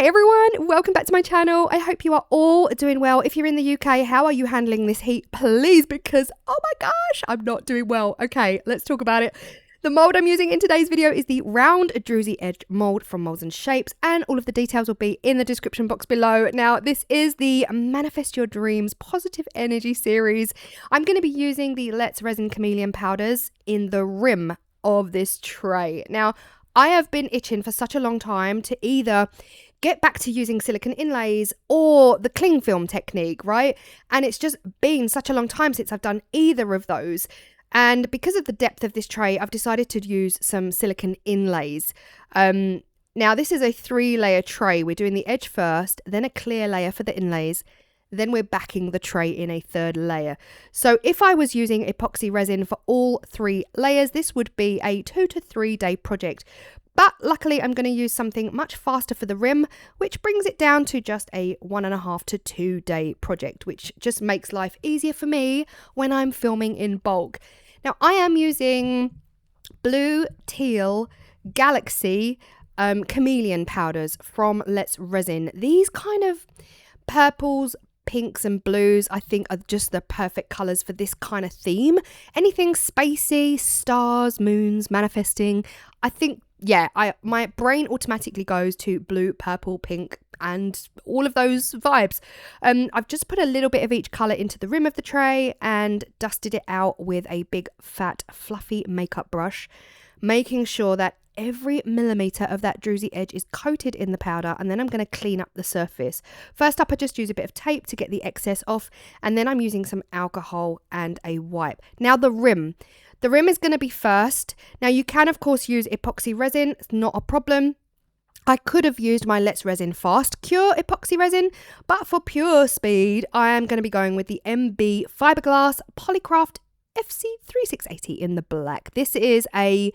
Hi everyone, welcome back to my channel. I hope you are all doing well. If you're in the UK, how are you handling this heat? Please, because oh my gosh, I'm not doing well. Okay, let's talk about it. The mold I'm using in today's video is the round Druzy Edge mold from Moulds and Shapes, and all of the details will be in the description box below. Now, this is the Manifest Your Dreams Positive Energy series. I'm going to be using the Let's Resin Chameleon powders in the rim of this tray. Now, I have been itching for such a long time to either get back to using silicone inlays or the cling film technique, right? And it's just been such a long time since I've done either of those. And because of the depth of this tray, I've decided to use some silicone inlays. Now, this is a 3-layer tray. We're doing the edge first, then a clear layer for the inlays. Then we're backing the tray in a 3rd layer. So if I was using epoxy resin for all 3 layers, this would be a 2 to 3 day project. But luckily, I'm going to use something much faster for the rim, which brings it down to just a 1.5 to 2 day project, which just makes life easier for me when I'm filming in bulk. Now, I am using blue, teal, galaxy, chameleon powders from Let's Resin. These kind of purples, pinks and blues, I think, are just the perfect colours for this kind of theme. Anything spacey, stars, moons, manifesting, I think, yeah, my brain automatically goes to blue, purple, pink, and all of those vibes. I've just put a little bit of each colour into the rim of the tray and dusted it out with a big, fat, fluffy makeup brush, making sure that every millimetre of that druzy edge is coated in the powder, and then I'm going to clean up the surface. First up, I just use a bit of tape to get the excess off, and then I'm using some alcohol and a wipe. Now the rim. The rim is going to be first. Now you can of course use epoxy resin, it's not a problem. I could have used my Let's Resin Fast Cure epoxy resin, but for pure speed, I am going to be going with the MB Fiberglass Polycraft FC3680 in the black. This is a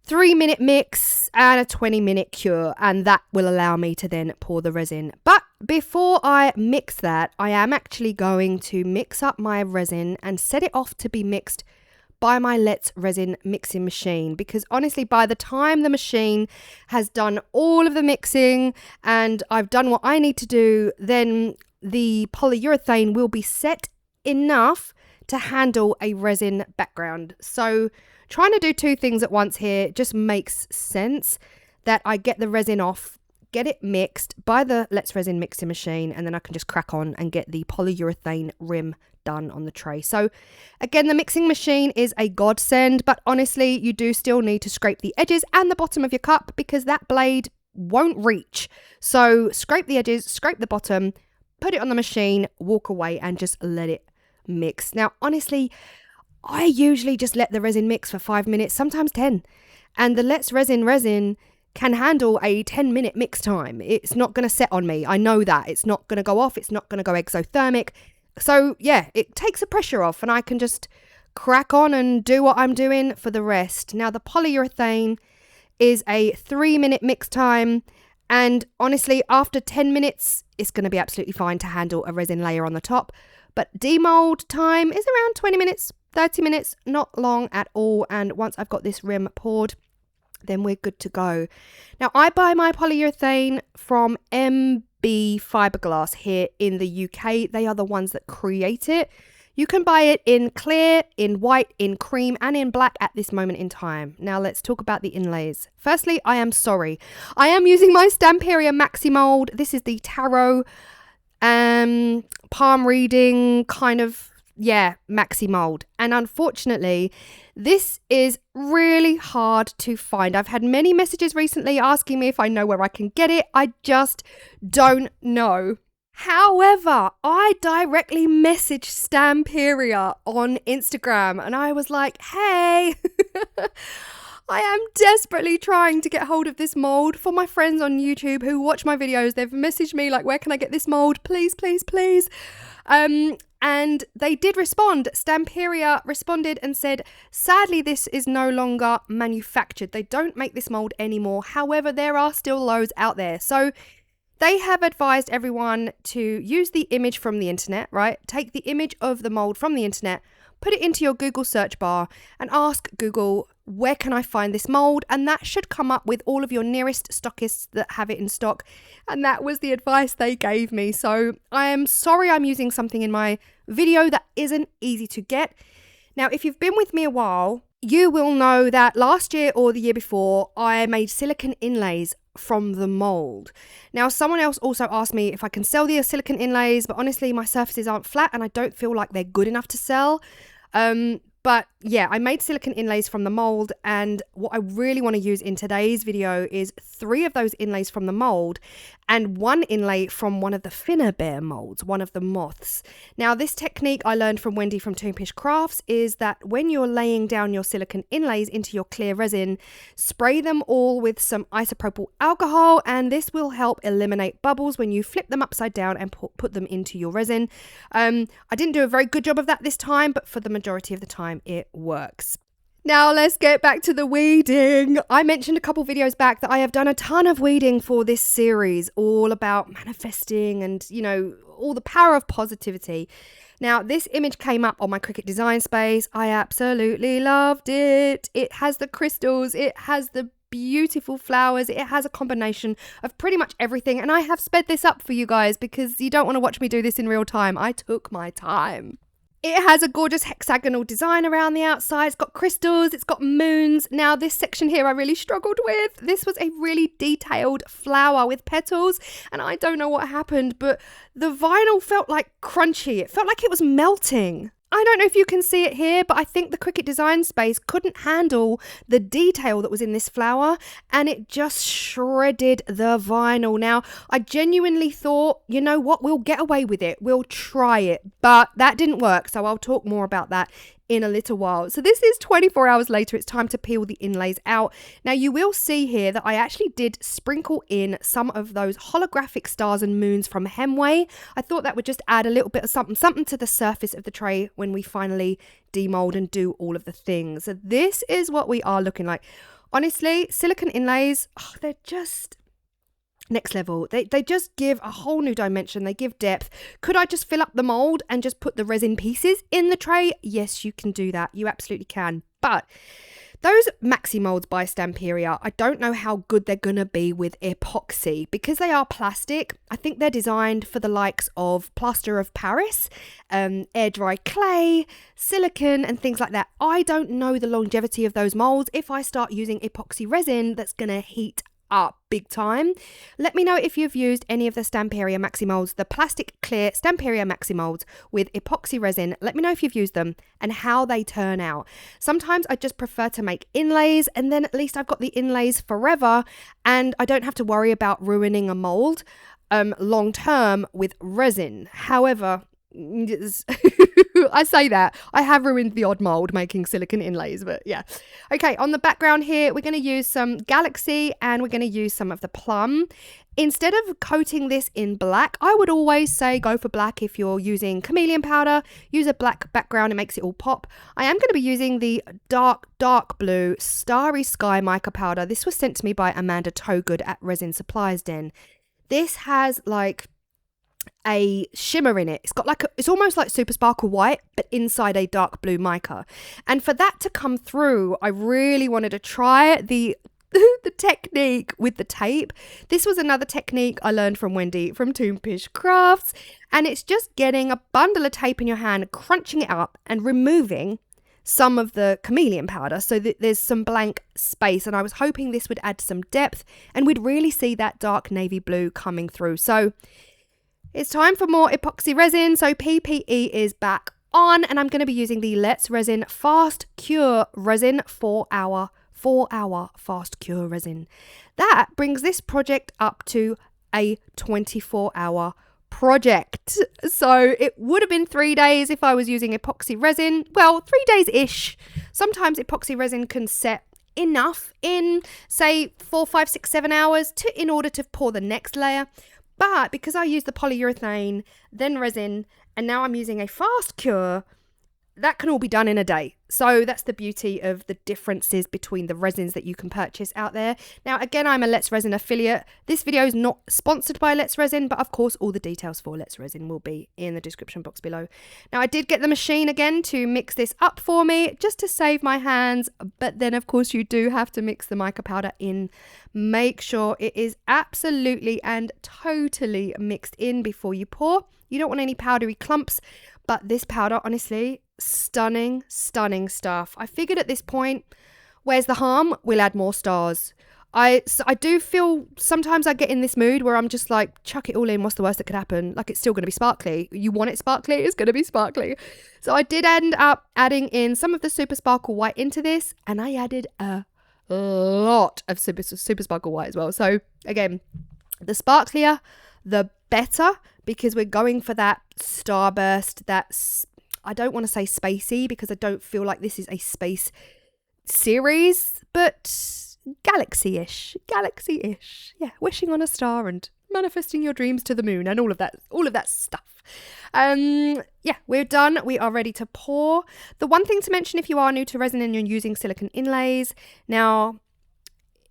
3-minute mix and a 20-minute cure, and that will allow me to then pour the resin. But before I mix that, I am actually going to mix up my resin and set it off to be mixed by my Let's Resin mixing machine, because honestly, by the time the machine has done all of the mixing and I've done what I need to do, then the polyurethane will be set enough to handle a resin background. So trying to do 2 things at once here just makes sense, that I get the resin off, get it mixed by the Let's Resin mixing machine, and then I can just crack on and get the polyurethane rim done on the tray. So again, the mixing machine is a godsend, but honestly, you do still need to scrape the edges and the bottom of your cup because that blade won't reach. So scrape the edges, scrape the bottom, put it on the machine, walk away and just let it mix. Now, honestly, I usually just let the resin mix for 5 minutes, sometimes 10. And the Let's Resin can handle a 10-minute mix time. It's not going to set on me. I know that. It's not going to go off. It's not going to go exothermic. So yeah, it takes the pressure off and I can just crack on and do what I'm doing for the rest. Now the polyurethane is a 3-minute mix time, and honestly, after 10 minutes, it's going to be absolutely fine to handle a resin layer on the top. But demold time is around 20 minutes, 30 minutes, not long at all. And once I've got this rim poured, then we're good to go. Now I buy my polyurethane from MB Fiberglass here in the UK. They are the ones that create it. You can buy it in clear, in white, in cream and in black at this moment in time. Now let's talk about the inlays. Firstly, I am sorry. I am using my Stamperia Maxi Mold. This is the tarot palm reading kind of, yeah, maxi mold. And unfortunately, this is really hard to find. I've had many messages recently asking me if I know where I can get it. I just don't know. However, I directly messaged Stamperia on Instagram and I was like, hey, I am desperately trying to get hold of this mold. For my friends on YouTube who watch my videos, they've messaged me like, where can I get this mold? Please, please, please. And they did respond. Stamperia responded and said, sadly, this is no longer manufactured. They don't make this mold anymore. However, there are still loads out there. So they have advised everyone to use the image from the internet, right? Take the image of the mold from the internet, put it into your Google search bar and ask Google, where can I find this mold? And that should come up with all of your nearest stockists that have it in stock. And that was the advice they gave me. So I am sorry I'm using something in my video that isn't easy to get. Now, if you've been with me a while, you will know that last year or the year before, I made silicone inlays from the mould. Now, someone else also asked me if I can sell the silicone inlays, but honestly, my surfaces aren't flat and I don't feel like they're good enough to sell. But yeah, I made silicone inlays from the mould, and what I really want to use in today's video is 3 of those inlays from the mould and 1 inlay from one of the finner bear molds, one of the moths. Now, this technique I learned from Wendy from Toonpish Crafts is that when you're laying down your silicone inlays into your clear resin, spray them all with some isopropyl alcohol, and this will help eliminate bubbles when you flip them upside down and put them into your resin. I didn't do a very good job of that this time, but for the majority of the time it works. Now let's get back to the weeding. I mentioned a couple videos back that I have done a ton of weeding for this series, all about manifesting and, you know, all the power of positivity. Now, this image came up on my Cricut design space. I absolutely loved it. It has the crystals, it has the beautiful flowers, it has a combination of pretty much everything, and I have sped this up for you guys because you don't want to watch me do this in real time. I took my time. It has a gorgeous hexagonal design around the outside. It's got crystals, it's got moons. Now, this section here I really struggled with. This was a really detailed flower with petals, and I don't know what happened, but the vinyl felt like crunchy. It felt like it was melting. I don't know if you can see it here, but I think the Cricut design space couldn't handle the detail that was in this flower, and it just shredded the vinyl. Now, I genuinely thought, you know what, we'll get away with it. We'll try it, but that didn't work, so I'll talk more about that in a little while. So this is 24 hours later. It's time to peel the inlays out. Now, you will see here that I actually did sprinkle in some of those holographic stars and moons from Hemway. I thought that would just add a little bit of something to the surface of the tray when we finally demold and do all of the things. So this is what we are looking like. Honestly, silicone inlays, they're just next level. They just give a whole new dimension. They give depth. Could I just fill up the mold and just put the resin pieces in the tray? Yes, you can do that. You absolutely can. But those maxi molds by Stamperia, I don't know how good they're going to be with epoxy because they are plastic. I think they're designed for the likes of plaster of Paris, air dry clay, silicone and things like that. I don't know the longevity of those molds if I start using epoxy resin that's going to heat up big time. Let me know if you've used any of the Stamperia maxi molds, the plastic clear Stamperia maxi molds with epoxy resin. Let me know if you've used them and how they turn out. Sometimes I just prefer to make inlays, and then at least I've got the inlays forever and I don't have to worry about ruining a mold long term with resin. However, I say that I have ruined the odd mold making silicone inlays, but yeah. Okay, on the background here we're going to use some Galaxy and we're going to use some of the Plum. Instead of coating this in black, I would always say go for black. If you're using Chameleon powder, use a black background, it makes it all pop. I am going to be using the dark blue Starry Sky mica powder. This was sent to me by Amanda Towgood at Resin Supplies Den. This has like a shimmer in it. It's got like it's almost like super sparkle white, but inside a dark blue mica. And for that to come through, I really wanted to try the technique with the tape. This was another technique I learned from Wendy from Toonpish Crafts, and it's just getting a bundle of tape in your hand, crunching it up and removing some of the Chameleon powder so that there's some blank space, and I was hoping this would add some depth and we'd really see that dark navy blue coming through. So it's time for more epoxy resin. So PPE is back on, and I'm going to be using the Let's Resin Fast Cure Resin 4-hour fast cure resin. That brings this project up to a 24-hour project. So it would have been 3 days if I was using epoxy resin. Well, 3 days-ish. Sometimes epoxy resin can set enough in, say, 4, 5, 6, 7 hours in order to pour the next layer. But because I used the polyurethane, then resin, and now I'm using a fast cure, that can all be done in a day. So that's the beauty of the differences between the resins that you can purchase out there. Now, again, I'm a Let's Resin affiliate. This video is not sponsored by Let's Resin, but of course, all the details for Let's Resin will be in the description box below. Now, I did get the machine again to mix this up for me, just to save my hands. But then, of course, you do have to mix the mica powder in. Make sure it is absolutely and totally mixed in before you pour. You don't want any powdery clumps, but this powder, honestly, stunning stuff. I figured at this point, where's the harm? We'll add more stars. I do feel sometimes I get in this mood where I'm just like, chuck it all in. What's the worst that could happen? Like, it's still going to be sparkly. You want it sparkly? It's going to be sparkly. So I did end up adding in some of the Super Sparkle White into this, and I added a lot of Super Sparkle White as well. So again, the sparklier, the better, because we're going for that starburst, that's, I don't want to say spacey because I don't feel like this is a space series, but galaxy-ish. Yeah, wishing on a star and manifesting your dreams to the moon and all of that stuff. Yeah, we're done. We are ready to pour. The one thing to mention if you are new to resin and you're using silicone inlays, now,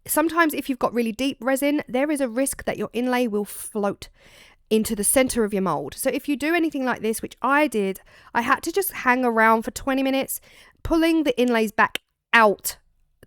sometimes if you've got really deep resin, there is a risk that your inlay will float into the center of your mold. So if you do anything like this, which I did, I had to just hang around for 20 minutes, pulling the inlays back out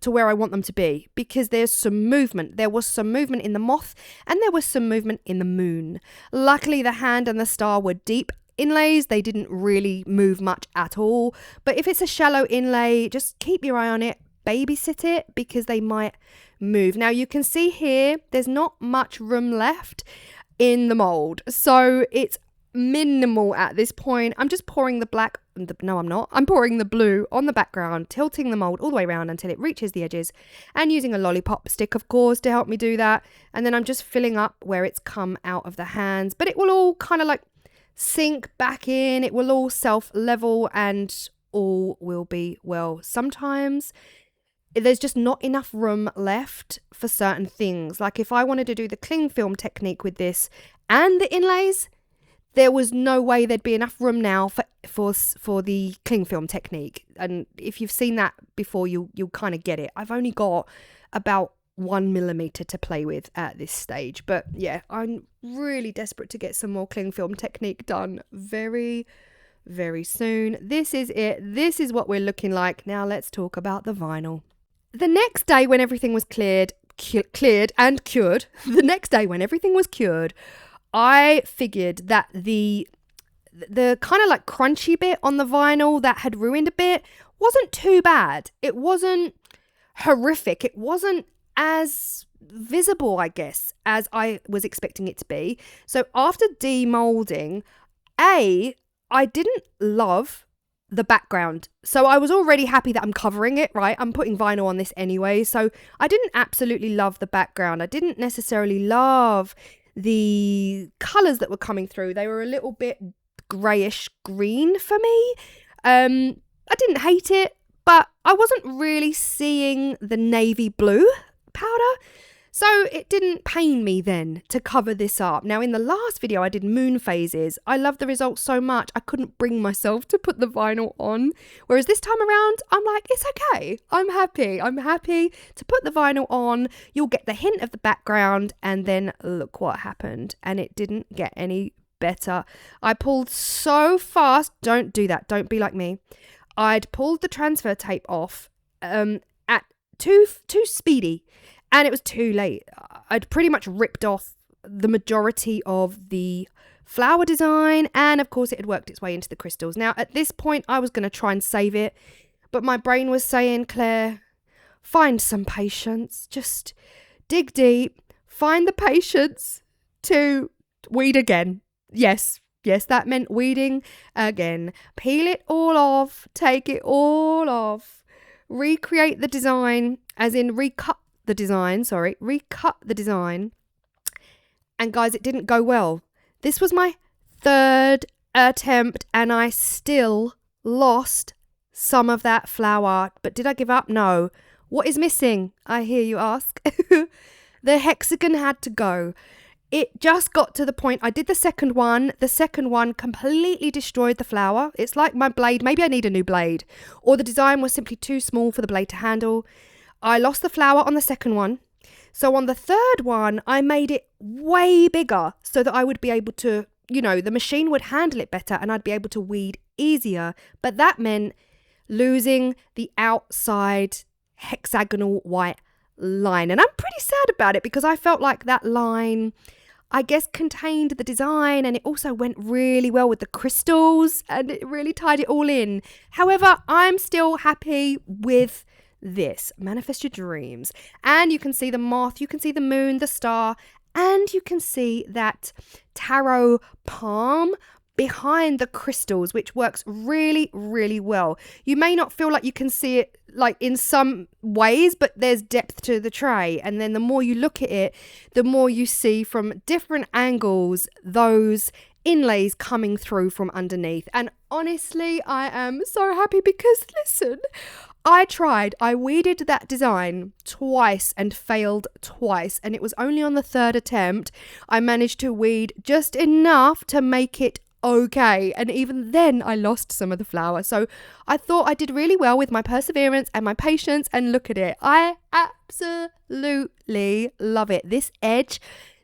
to where I want them to be, because there's some movement. There was some movement in the moth and there was some movement in the moon. Luckily, the hand and the star were deep inlays. They didn't really move much at all. But if it's a shallow inlay, just keep your eye on it, babysit it, because they might move. Now you can see here, there's not much room left in the mold, so it's minimal at this point. I'm just pouring the black, no I'm not, I'm pouring the blue on the background, tilting the mold all the way around until it reaches the edges, and using a lollipop stick, of course, to help me do that. And then I'm just filling up where it's come out of the hands, but it will all kind of like sink back in, it will all self-level, and all will be well. Sometimes there's just not enough room left for certain things. Like if I wanted to do the cling film technique with this and the inlays, there was no way there'd be enough room now for the cling film technique. And if you've seen that before, you'll kind of get it. I've only got about 1 millimeter to play with at this stage. But yeah, I'm really desperate to get some more cling film technique done very soon. This is it. This is what we're looking like. Now let's talk about the vinyl. The next day when everything was cleared and cured, the next day when everything was cured, I figured that the kind of like crunchy bit on the vinyl that had ruined a bit wasn't too bad. It wasn't horrific. It wasn't as visible, I guess, as I was expecting it to be. So after demolding, I didn't love the background. So I was already happy that I'm covering it, right? I'm putting vinyl on this anyway. So I didn't absolutely love the background. I didn't necessarily love the colors that were coming through. They were a little bit grayish green for me. I didn't hate it, but I wasn't really seeing the navy blue powder. So it didn't pain me then to cover this up. Now in the last video I did moon phases. I loved the results so much I couldn't bring myself to put the vinyl on. Whereas this time around I'm like, it's okay. I'm happy to put the vinyl on. You'll get the hint of the background, and then look what happened. And it didn't get any better. I pulled so fast. Don't do that. Don't be like me. I'd pulled the transfer tape off at too speedy. And it was too late. I'd pretty much ripped off the majority of the flower design. And of course, it had worked its way into the crystals. Now, at this point, I was going to try and save it. But my brain was saying, Claire, find some patience. Just dig deep. Find the patience to weed again. Yes, that meant weeding again. Peel it all off. Take it all off. Recreate the design, as in recut the design. And guys, it didn't go well. This was my third attempt and I still lost some of that flower. But did I give up? No. What is missing? I hear you ask. The hexagon had to go. It just got to the point, I did the second one completely destroyed the flower. It's like my blade, maybe I need a new blade, or the design was simply too small for the blade to handle. I lost the flower on the second one. So on the third one, I made it way bigger so that I would be able to, you know, the machine would handle it better and I'd be able to weed easier. But that meant losing the outside hexagonal white line. And I'm pretty sad about it because I felt like that line, I guess, contained the design, and it also went really well with the crystals and it really tied it all in. However, I'm still happy with this. Manifest your dreams. And you can see the moth, you can see the moon, the star, and you can see that tarot palm behind the crystals, which works really, really well. You may not feel like you can see it like in some ways, but there's depth to the tray. And then the more you look at it, the more you see from different angles those inlays coming through from underneath. And honestly, I am so happy because, listen, I weeded that design twice and failed twice. And it was only on the third attempt I managed to weed just enough to make it okay. And even then I lost some of the flower. So I thought I did really well with my perseverance and my patience, and look at it. I absolutely love it. This edge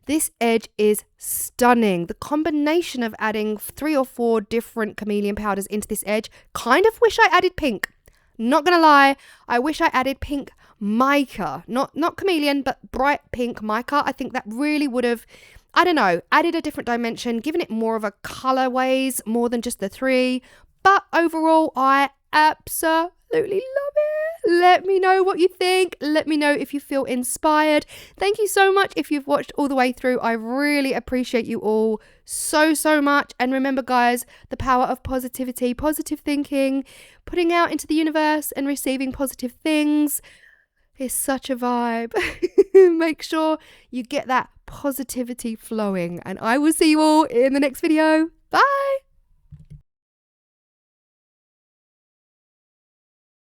is stunning. The combination of adding 3 or 4 different chameleon powders into this edge, kind of wish I added pink. Not gonna lie, I wish I added pink mica. Not chameleon, but bright pink mica. I think that really would have, I don't know, added a different dimension, given it more of a colorways, more than just the 3. But overall, I absolutely love it. Let me know what you think. Let me know if you feel inspired. Thank you so much if you've watched all the way through. I really appreciate you all so much. And remember, guys, the power of positivity, positive thinking, putting out into the universe and receiving positive things is such a vibe. Make sure you get that positivity flowing, and I will see you all in the next video. Bye.